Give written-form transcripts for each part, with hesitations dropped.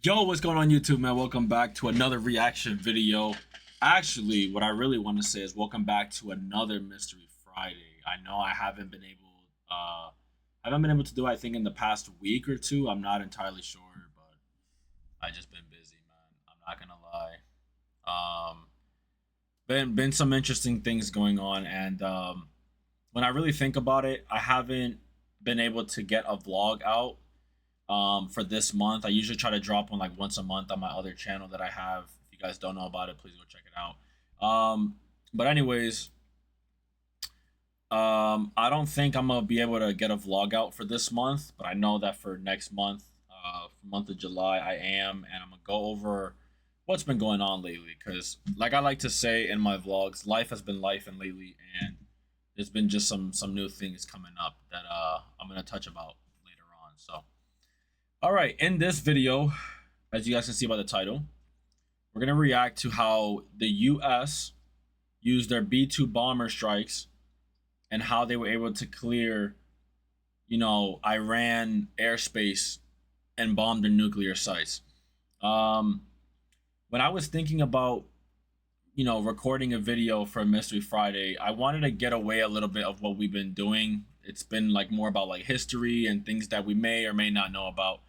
Yo, what's going on YouTube, man? Welcome back to another reaction video. Actually, what I really want to say is welcome back to another Mystery Friday. I know I haven't been able to do it, I think, in the past week or two. I'm not entirely sure, but I just been busy, man. I'm not gonna lie. Been some interesting things going on, and when I really think about it, I haven't been able to get a vlog out for this month. I usually try to drop one like once a month on my other channel that I have. If you guys don't know about it, please go check it out. But anyways, I don't think I'm gonna be able to get a vlog out for this month, but I know that for next month, for month of July, I am, and I'm gonna go over what's been going on lately. Cause like I like to say in my vlogs, life has been life and lately, and there's been just some new things coming up that I'm gonna touch about later on. So. All right, in this video, as you guys can see by the title, we're going to react to how the U.S. used their B-2 bomber strikes and how they were able to clear, Iran airspace and bomb their nuclear sites. When I was thinking about, recording a video for Mystery Friday, I wanted to get away a little bit of what we've been doing. It's been like more about like history and things that we may or may not know about.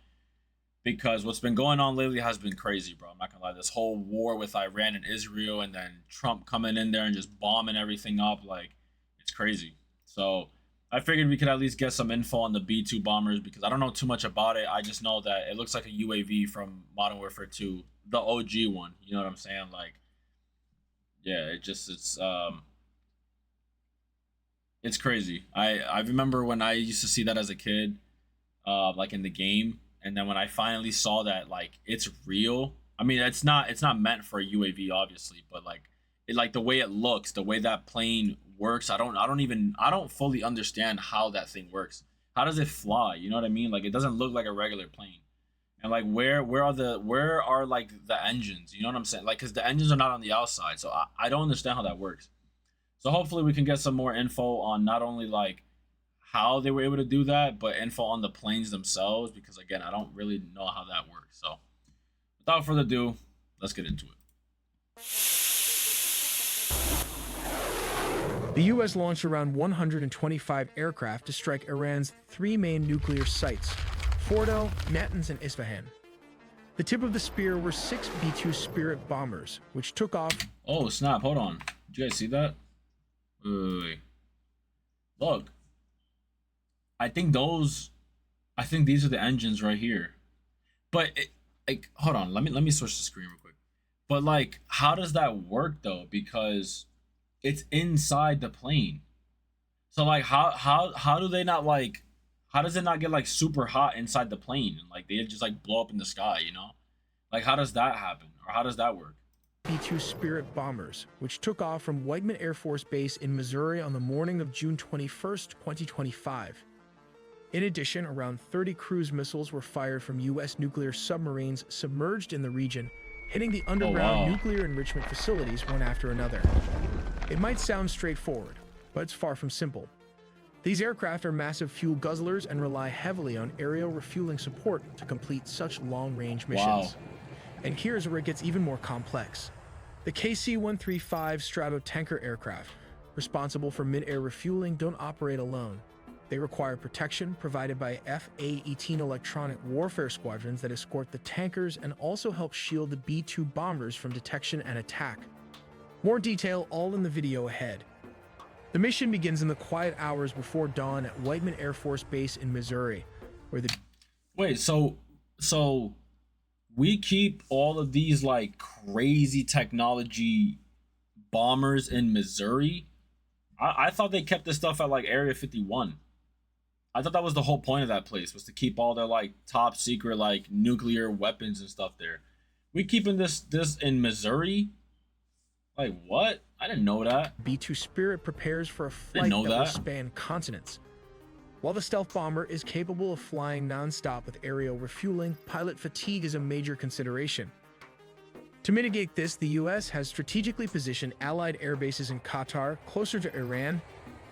Because what's been going on lately has been crazy, bro. I'm not gonna lie. This whole war with Iran and Israel, and then Trump coming in there and just bombing everything up, like, it's crazy. So I figured we could at least get some info on the B-2 bombers because I don't know too much about it. I just know that it looks like a UAV from Modern Warfare 2, the OG one. You know what I'm saying? Like, yeah, it's crazy. I remember when I used to see that as a kid, like in the game. And then when I finally saw that, like, it's real. I mean, it's not meant for a UAV, obviously, but like the way it looks, the way that plane works, I don't fully understand how that thing works. How does it fly? You know what I mean? Like, it doesn't look like a regular plane. And like, where are like the engines? You know what I'm saying? Like, because the engines are not on the outside, so I don't understand how that works. So hopefully we can get some more info on not only like how they were able to do that, but info on the planes themselves, because again, I don't really know how that works. So without further ado, let's get into it. The U.S. launched around 125 aircraft to strike Iran's three main nuclear sites, Fordo, Natanz, and Isfahan. The tip of the spear were 6 B-2 Spirit bombers, which took off. Oh snap, hold on. Did you guys see that? Wait. Look. I think these are the engines right here. But hold on, let me switch the screen real quick. But like, how does that work though? Because it's inside the plane. So like, how do they not like? How does it not get like super hot inside the plane and like they just like blow up in the sky? Like, how does that happen, or how does that work? B-2 Spirit bombers, which took off from Whiteman Air Force Base in Missouri on the morning of June 21st, 2025. In addition, around 30 cruise missiles were fired from U.S. nuclear submarines submerged in the region, hitting the underground nuclear enrichment facilities one after another. It might sound straightforward, but it's far from simple. These aircraft are massive fuel guzzlers and rely heavily on aerial refueling support to complete such long-range missions. And here's where it gets even more complex. The KC-135 Stratotanker aircraft, responsible for mid-air refueling, don't operate alone. They require protection provided by F-A-18 electronic warfare squadrons that escort the tankers and also help shield the B-2 bombers from detection and attack. More detail all in the video ahead. The mission begins in the quiet hours before dawn at Whiteman Air Force Base in Missouri, where the... Wait, so we keep all of these like crazy technology bombers in Missouri? I thought they kept this stuff at like Area 51. I thought that was the whole point of that place, was to keep all their like top secret like nuclear weapons and stuff there. We keeping this in Missouri? Like, what? I didn't know that. B-2 Spirit prepares for a flight that will span continents. While the stealth bomber is capable of flying non-stop with aerial refueling, pilot fatigue is a major consideration. To mitigate this, the U.S. has strategically positioned Allied air bases in Qatar, closer to Iran,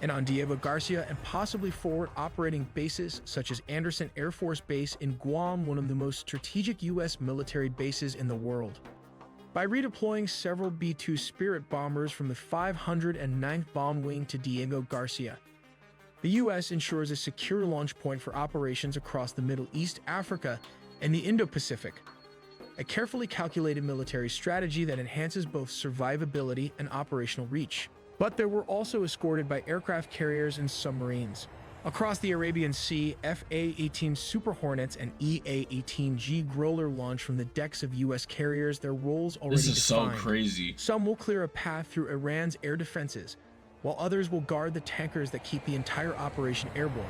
and on Diego Garcia, and possibly forward operating bases such as Anderson Air Force Base in Guam, one of the most strategic U.S. military bases in the world. By redeploying several B-2 Spirit bombers from the 509th Bomb Wing to Diego Garcia, the U.S. ensures a secure launch point for operations across the Middle East, Africa, and the Indo-Pacific, a carefully calculated military strategy that enhances both survivability and operational reach. But they were also escorted by aircraft carriers and submarines. Across the Arabian Sea, FA-18 Super Hornets and EA-18G Growler launch from the decks of U.S. carriers, their roles already defined. This is so crazy. Some will clear a path through Iran's air defenses, while others will guard the tankers that keep the entire operation airborne.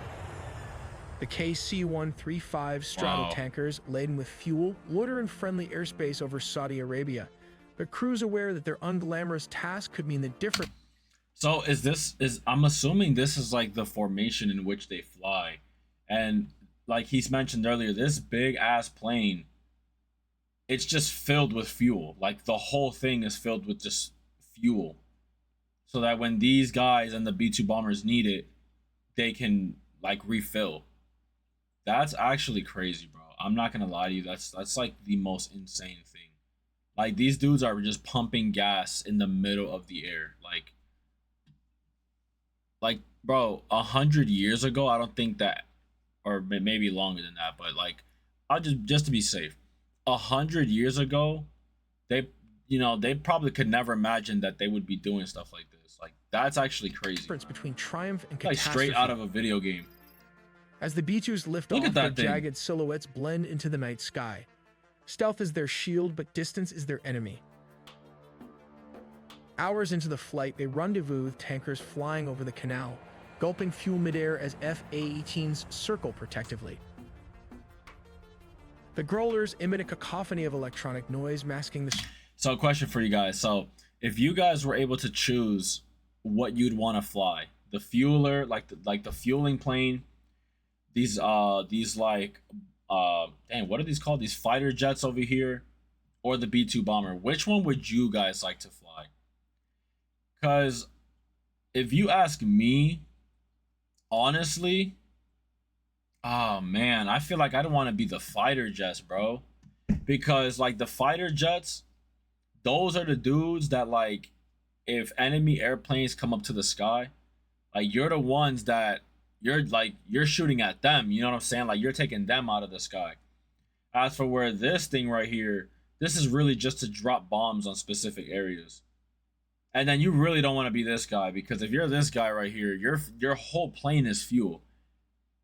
The KC-135 straddle tankers, laden with fuel, loiter in friendly airspace over Saudi Arabia, but crews aware that their unglamorous task could mean the difference. So I'm assuming this is like the formation in which they fly. And like he's mentioned earlier, this big ass plane, it's just filled with fuel. Like the whole thing is filled with just fuel. So that when these guys and the B-2 bombers need it, they can like refill. That's actually crazy, bro. I'm not gonna lie to you. That's like the most insane thing. Like these dudes are just pumping gas in the middle of the air. Like, bro, 100 years ago, I don't think that, or maybe longer than that, but like, I'll just to be safe, 100 years ago, they probably could never imagine that they would be doing stuff like this. Like, that's actually crazy. Between triumph and like catastrophe. straight out of a video game. As the B-2s lift off, their jagged silhouettes blend into the night sky. Stealth is their shield, but distance is their enemy. Hours into the flight, they rendezvous with tankers flying over the canal, gulping fuel midair as FA-18s circle protectively. The growlers emit a cacophony of electronic noise, masking the... So, a question for you guys. So, if you guys were able to choose what you'd want to fly, the fueler, like the fueling plane, these like, dang, what are these called? These fighter jets over here, or the B-2 bomber, which one would you guys like to fly? Because if you ask me, honestly, oh man, I feel like I don't want to be the fighter jets, bro. Because like the fighter jets, those are the dudes that like, if enemy airplanes come up to the sky, like you're the ones that you're shooting at them. You know what I'm saying? Like you're taking them out of the sky. As for where this thing right here, this is really just to drop bombs on specific areas. And then you really don't want to be this guy, because if you're this guy right here, your whole plane is fuel.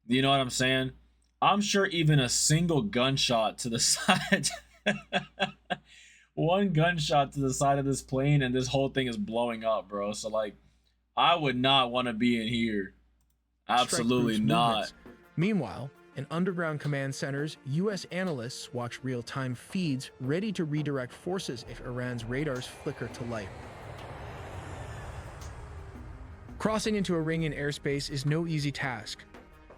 You know what I'm saying? I'm sure even a single gunshot to the side, one gunshot to the side of this plane, and this whole thing is blowing up, bro. So like, I would not want to be in here. Absolutely not. Meanwhile, in underground command centers, U.S. analysts watch real-time feeds ready to redirect forces if Iran's radars flicker to light. Crossing into Iranian airspace is no easy task.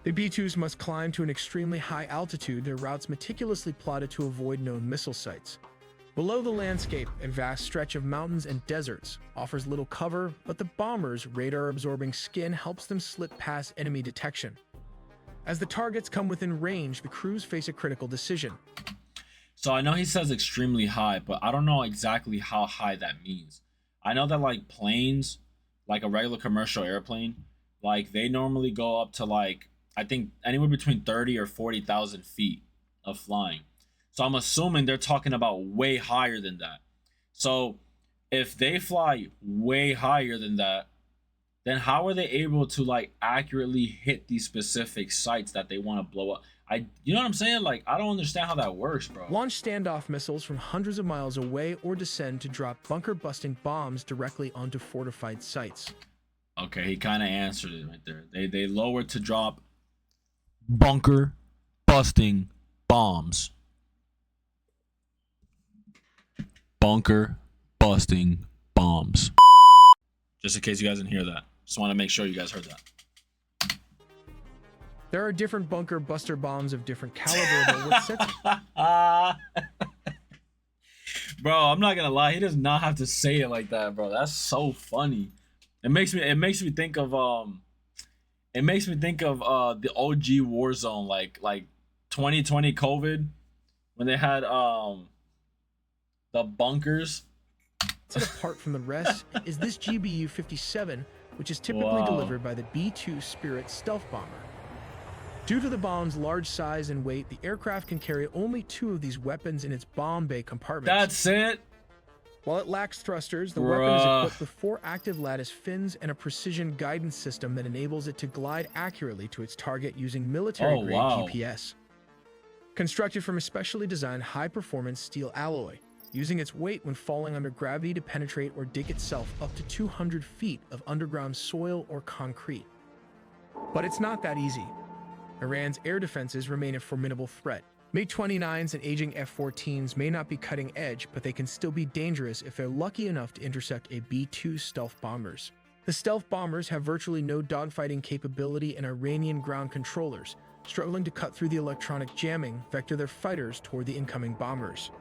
The B-2s must climb to an extremely high altitude, their routes meticulously plotted to avoid known missile sites. Below the landscape, a vast stretch of mountains and deserts offers little cover, but the bombers' radar-absorbing skin helps them slip past enemy detection. As the targets come within range, the crews face a critical decision. So I know he says extremely high, but I don't know exactly how high that means. I know that like planes, like a regular commercial airplane, like they normally go up to like, I think anywhere between 30 or 40,000 feet of flying. So I'm assuming they're talking about way higher than that. So if they fly way higher than that, then how are they able to like accurately hit these specific sites that they want to blow up? You know what I'm saying? Like, I don't understand how that works, bro. Launch standoff missiles from hundreds of miles away or descend to drop bunker-busting bombs directly onto fortified sites. Okay, he kind of answered it right there. They lower to drop bunker-busting bombs. Bunker-busting bombs. Just in case you guys didn't hear that. Just want to make sure you guys heard that. There are different bunker buster bombs of different caliber, but what sets... Bro, I'm not gonna lie, he does not have to say it like that, bro. That's so funny. It makes me think of the OG Warzone, like 2020 COVID, when they had the bunkers. Set apart from the rest is this GBU-57, which is typically Wow. delivered by the B-2 Spirit stealth bomber. Due to the bomb's large size and weight, the aircraft can carry only 2 of these weapons in its bomb bay compartments. That's it. While it lacks thrusters, the weapon is equipped with 4 active lattice fins and a precision guidance system that enables it to glide accurately to its target using military-grade GPS. Constructed from a specially designed high-performance steel alloy, using its weight when falling under gravity to penetrate or dig itself up to 200 feet of underground soil or concrete. But it's not that easy. Iran's air defenses remain a formidable threat. MiG-29s and aging F-14s may not be cutting edge, but they can still be dangerous if they're lucky enough to intercept a B-2 stealth bombers. The stealth bombers have virtually no dogfighting capability, and Iranian ground controllers, struggling to cut through the electronic jamming, vector their fighters toward the incoming bombers.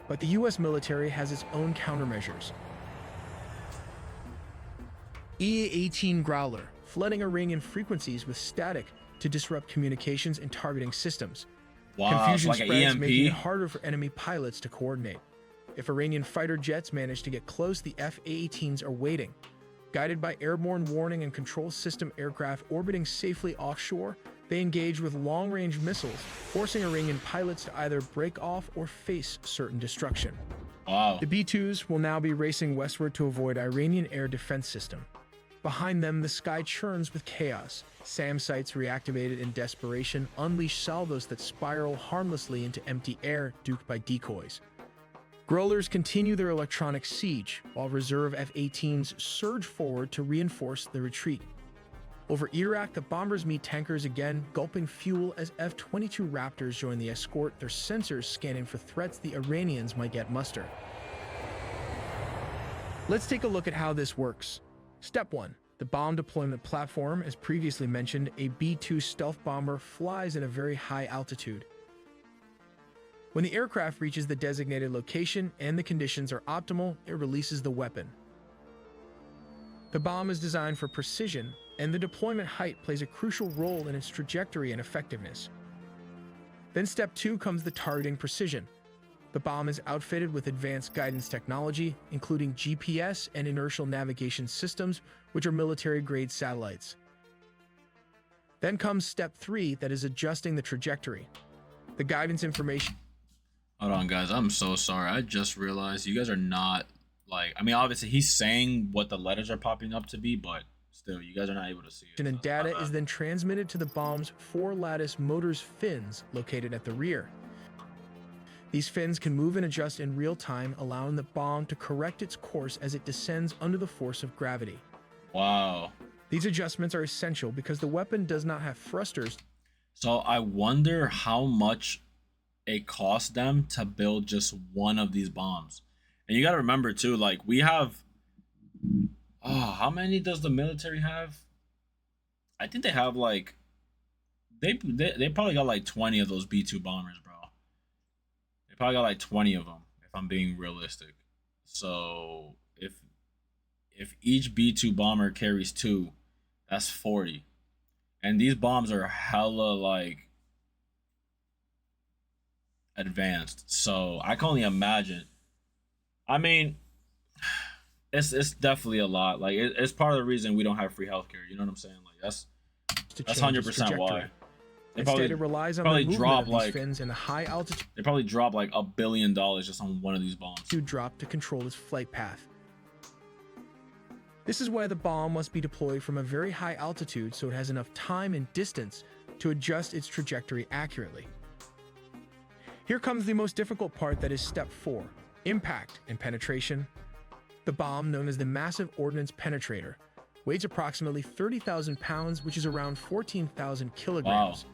But the US military has its own countermeasures. EA-18 Growler, flooding Iranian frequencies with static to disrupt communications and targeting systems. Wow, Confusion it's like spreads, an making it EMP. harder for enemy pilots to coordinate. If Iranian fighter jets manage to get close, the F-A-18s are waiting. Guided by airborne warning and control system aircraft orbiting safely offshore, they engage with long-range missiles, forcing Iranian pilots to either break off or face certain destruction. Wow. The B-2s will now be racing westward to avoid Iranian air defense system. Behind them, the sky churns with chaos. SAM sites reactivated in desperation unleash salvos that spiral harmlessly into empty air, duped by decoys. Growlers continue their electronic siege, while reserve F-18s surge forward to reinforce the retreat. Over Iraq, the bombers meet tankers again, gulping fuel as F-22 Raptors join the escort, their sensors scanning for threats the Iranians might yet muster. Let's take a look at how this works. Step 1. The bomb deployment platform. As previously mentioned, a B-2 stealth bomber flies at a very high altitude. When the aircraft reaches the designated location and the conditions are optimal, it releases the weapon. The bomb is designed for precision, and the deployment height plays a crucial role in its trajectory and effectiveness. Then step 2 comes the targeting precision. The bomb is outfitted with advanced guidance technology, including GPS and inertial navigation systems, which are military-grade satellites. Then comes step 3, that is adjusting the trajectory. The guidance information... Hold on, guys. I'm so sorry. I just realized you guys are not, like... I mean, obviously, he's saying what the letters are popping up to be, but still, you guys are not able to see it. And data is then transmitted to the bomb's 4 lattice motors fins located at the rear. These fins can move and adjust in real time, allowing the bomb to correct its course as it descends under the force of gravity. Wow. These adjustments are essential because the weapon does not have thrusters. So I wonder how much it cost them to build just one of these bombs. And you got to remember too, like we have, how many does the military have? I think they have like, they probably got like 20 of those B-2 bombers, bro. They probably got like 20 of them, if I'm being realistic. So if each B-2 bomber carries 2, that's 40. And these bombs are hella like advanced. So I can only imagine. I mean, it's definitely a lot. Like it's part of the reason we don't have free healthcare. You know what I'm saying? Like that's 100% why. Instead, it relies on the movement of these fins in a high altitude. They probably drop like $1 billion just on one of these bombs. To drop to control its flight path. This is why the bomb must be deployed from a very high altitude so it has enough time and distance to adjust its trajectory accurately. Here comes the most difficult part, that is step 4, impact and penetration. The bomb, known as the Massive Ordnance Penetrator, weighs approximately 30,000 pounds, which is around 14,000 kilograms. Wow.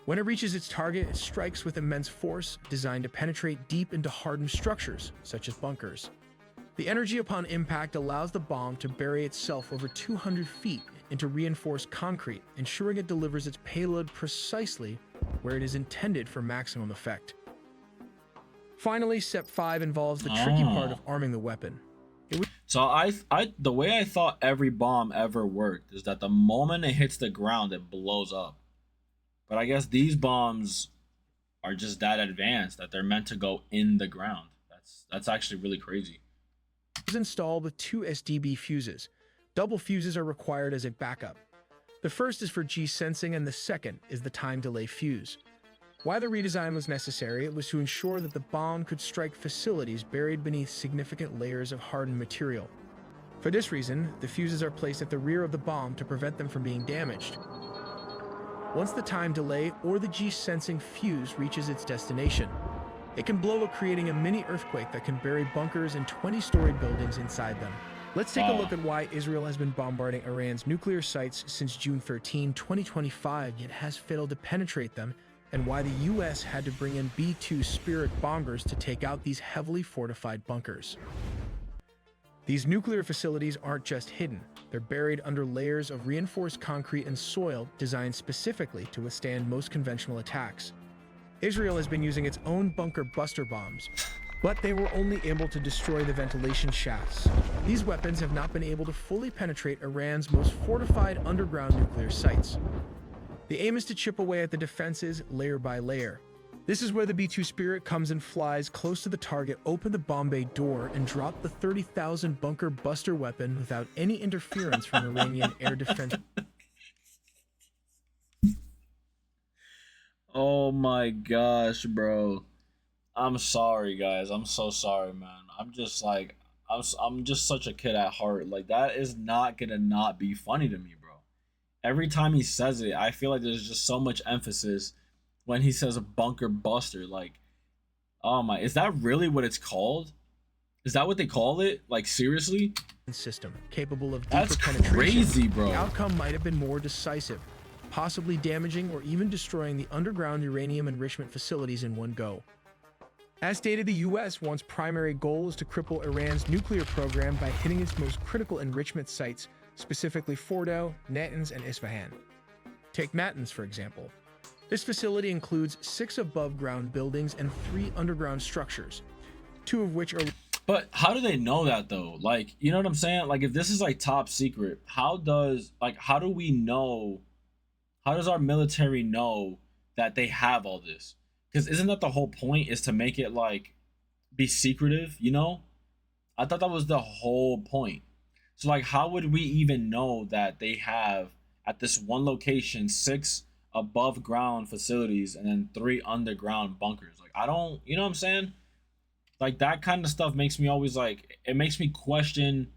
When it reaches its target, it strikes with immense force, designed to penetrate deep into hardened structures, such as bunkers. The energy upon impact allows the bomb to bury itself over 200 feet into reinforced concrete, ensuring it delivers its payload precisely where it is intended for maximum effect. Finally, step 5 involves the tricky part of arming the weapon. So the way I thought every bomb ever worked is that the moment it hits the ground, it blows up. But I guess these bombs are just that advanced that they're meant to go in the ground. That's actually really crazy. Is installed with two SDB fuses. Double fuses are required as a backup. The first is for G sensing and the second is the time delay fuse. Why the redesign was necessary, it was to ensure that the bomb could strike facilities buried beneath significant layers of hardened material. For this reason, the fuses are placed at the rear of the bomb to prevent them from being damaged. Once the time delay or the G-sensing fuse reaches its destination, it can blow up, creating a mini earthquake that can bury bunkers and 20-story buildings inside them. Let's take a look at why Israel has been bombarding Iran's nuclear sites since June 13, 2025, yet has failed to penetrate them, and why the US had to bring in B-2 Spirit bombers to take out these heavily fortified bunkers. These nuclear facilities aren't just hidden, they're buried under layers of reinforced concrete and soil designed specifically to withstand most conventional attacks. Israel has been using its own bunker buster bombs, but they were only able to destroy the ventilation shafts. These weapons have not been able to fully penetrate Iran's most fortified underground nuclear sites. The aim is to chip away at the defenses layer by layer. This is where the B-2 Spirit comes and flies close to the target, open the bomb bay door, and drop the 30,000 bunker buster weapon without any interference from Iranian air defense. Oh my gosh, bro. I'm sorry, guys. I'm so sorry, man. I'm just like, I'm just such a kid at heart. Like, that is not gonna not be funny to me, bro. Every time he says it, I feel like there's just so much emphasis when he says a bunker buster. Like, oh my, is that really what it's called? Is that what they call it? Like, seriously? System capable of deeper That's penetration. crazy, bro. The outcome might have been more decisive, possibly damaging or even destroying the underground uranium enrichment facilities in one go. As stated, the U.S. one's primary goal is to cripple Iran's nuclear program by hitting its most critical enrichment sites, specifically Fordow, Natanz, and Isfahan. Take Natanz, for example. This facility includes 6 above-ground buildings and 3 underground structures, 2 of which are... But how do they know that, though? Like, you know what I'm saying? Like, if this is, like, top secret, how do we know... How does our military know that they have all this? Because isn't that the whole point, is to make it, like, be secretive, you know? I thought that was the whole point. So, like, how would we even know that they have, at this one location, 6 above ground facilities and then 3 underground bunkers? Like, I don't, you know what I'm saying? Like, that kind of stuff makes me always, like, it makes me question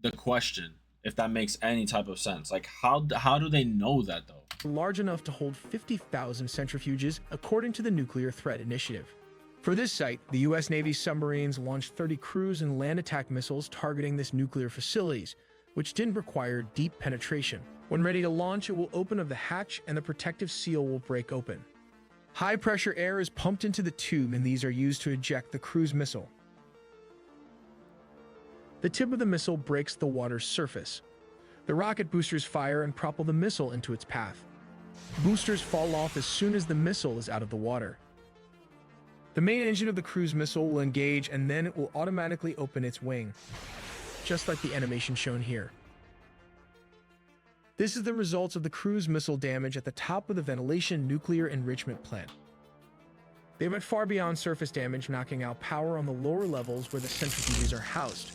the question, if that makes any type of sense. Like, how do they know that, though? Large enough to hold 50,000 centrifuges, according to the Nuclear Threat Initiative. For this site, the U.S. Navy submarines launched 30 cruise and land attack missiles targeting this nuclear facilities, which didn't require deep penetration. When ready to launch, it will open of the hatch and the protective seal will break open. High-pressure air is pumped into the tube, and these are used to eject the cruise missile. The tip of the missile breaks the water's surface. The rocket boosters fire and propel the missile into its path. Boosters fall off as soon as the missile is out of the water. The main engine of the cruise missile will engage, and then it will automatically open its wing, just like the animation shown here. This is the results of the cruise missile damage at the top of the ventilation nuclear enrichment plant. They went far beyond surface damage, knocking out power on the lower levels where the centrifuges are housed.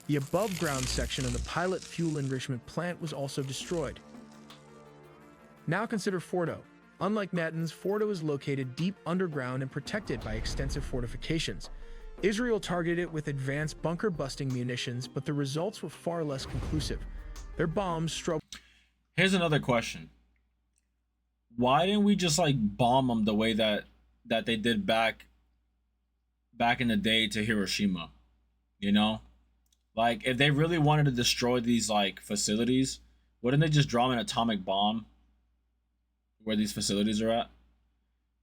The above-ground section of the pilot fuel enrichment plant was also destroyed. Now consider Fordow. Unlike Natanz, Fordow is located deep underground and protected by extensive fortifications. Israel targeted it with advanced bunker-busting munitions, but the results were far less conclusive. Their bombs struck... Here's another question. Why didn't we just, like, bomb them the way that they did back in the day to Hiroshima? You know? Like, if they really wanted to destroy these, like, facilities, wouldn't they just drop an atomic bomb where these facilities are at?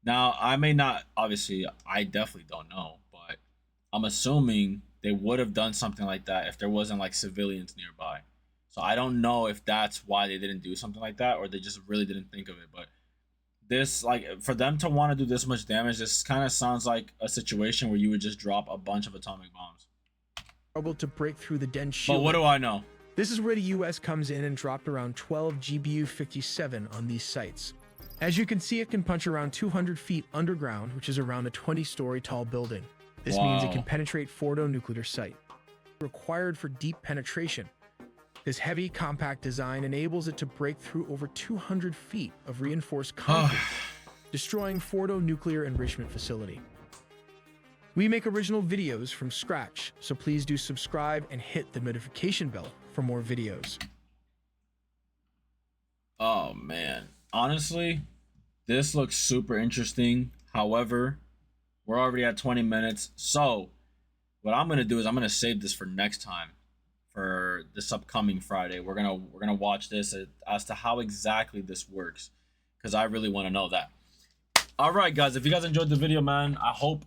Now, I may not, obviously, I definitely don't know, but I'm assuming they would have done something like that if there wasn't, like, civilians nearby. So I don't know if that's why they didn't do something like that, or they just really didn't think of it. But this, like, for them to want to do this much damage, this kind of sounds like a situation where you would just drop a bunch of atomic bombs. able to break through the dense But shield. what do I know? This is where the US comes in and dropped around 12 GBU-57 on these sites. As you can see, it can punch around 200 feet underground, which is around a 20-story tall building. This means it can penetrate Fordo nuclear site. Required for deep penetration. This heavy, compact design enables it to break through over 200 feet of reinforced concrete, destroying Fordo nuclear enrichment facility. We make original videos from scratch, so please do subscribe and hit the notification bell for more videos. Oh man, honestly, this looks super interesting. However, we're already at 20 minutes, so what I'm gonna do is I'm gonna save this for next time, for this upcoming Friday. We're gonna watch this as to how exactly this works, because I really want to know that. All right, guys, if you guys enjoyed the video, man, I hope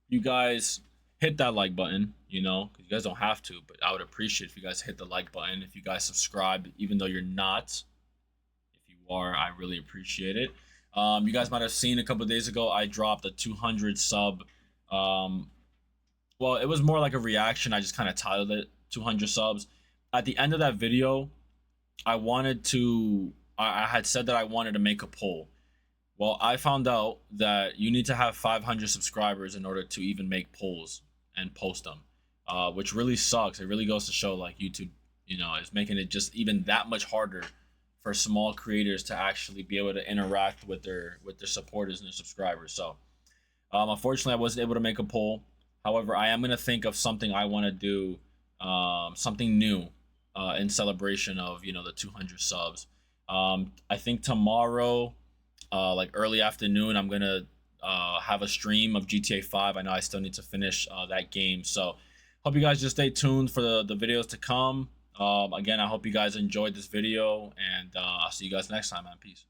you guys hit that like button, you know, because you guys don't have to, but I would appreciate if you guys hit the like button. If you guys subscribe, even though you're not, if you are, I really appreciate it. You guys might have seen a couple of days ago, I dropped a 200 sub. Well, it was more like a reaction. I just kind of titled it 200 subs. At the end of that video, I had said that I wanted to make a poll. Well, I found out that you need to have 500 subscribers in order to even make polls and post them, which really sucks. It really goes to show like YouTube, you know, is making it just even that much harder for small creators to actually be able to interact with their supporters and their subscribers. So, unfortunately, I wasn't able to make a poll. However, I am gonna think of something I want to do, something new, in celebration of, you know, the 200 subs. I think tomorrow, like early afternoon, I'm gonna have a stream of GTA 5. I know I still need to finish that game, so hope you guys just stay tuned for the videos to come. Again, I hope you guys enjoyed this video, and I'll see you guys next time, man. Peace.